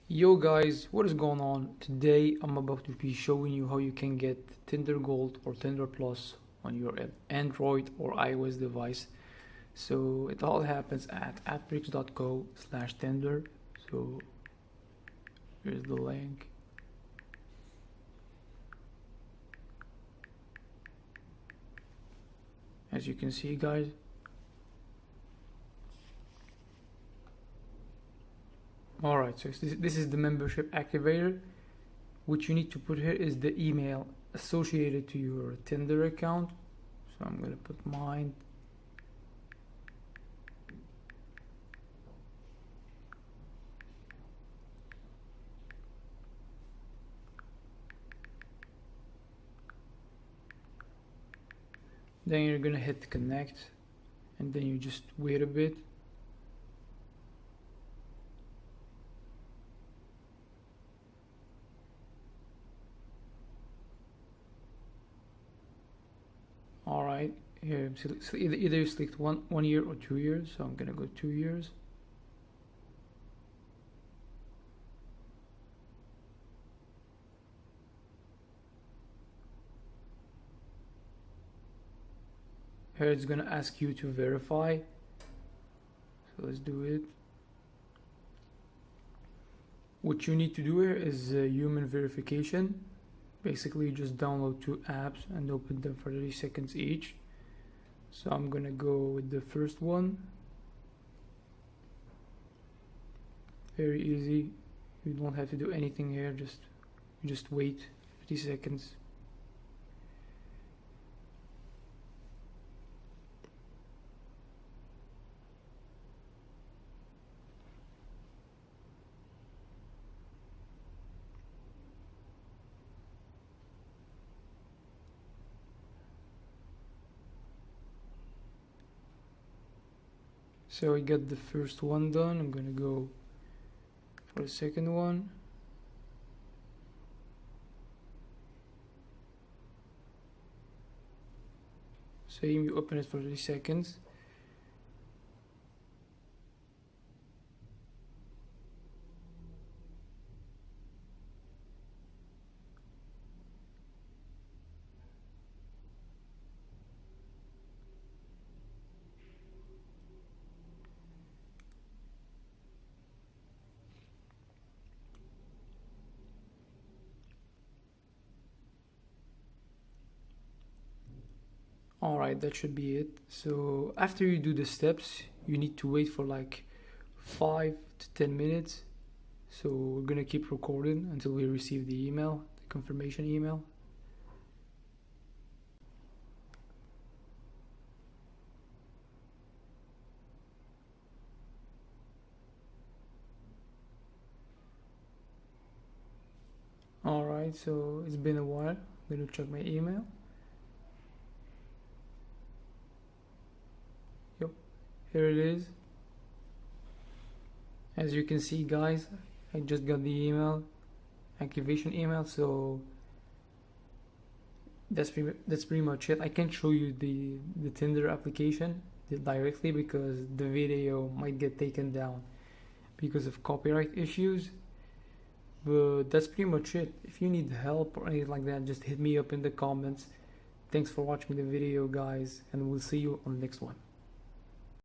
Yo guys, what is going on? Today I'm about to be showing you how you can get Tinder Gold or Tinder Plus on your Android or iOS device. So it all happens at appbricks.co/Tinder. So here's the link. As you can see guys. Alright, so this is the membership activator. What you need to put here is the email associated to your Tinder account. So I'm gonna put mine. Then you're gonna hit connect and then you just wait a bit. Alright, here so either you select one year or 2 years, so I'm gonna go 2 years. Here it's gonna ask you to verify, so let's do it. What you need to do here is human verification. Basically just download 2 apps and open them for 30 seconds each. So I'm gonna go with the first one. Very easy, you don't have to do anything here, just wait 30 seconds. So we got the first one done. I'm gonna go for the second one. Same, you open it for 30 seconds. Alright, that should be it. So after you do the steps, you need to wait for like 5 to 10 minutes. So we're gonna keep recording until we receive the email, the confirmation email. Alright, so it's been a while. I'm gonna check my email. Yep, here it is. As you can see guys, I just got the email, activation email, so that's pretty much it. I can't show you the Tinder application directly because the video might get taken down because of copyright issues, but that's pretty much it. If you need help or anything like that, just hit me up in the comments. Thanks for watching the video guys, and we'll see you on the next one.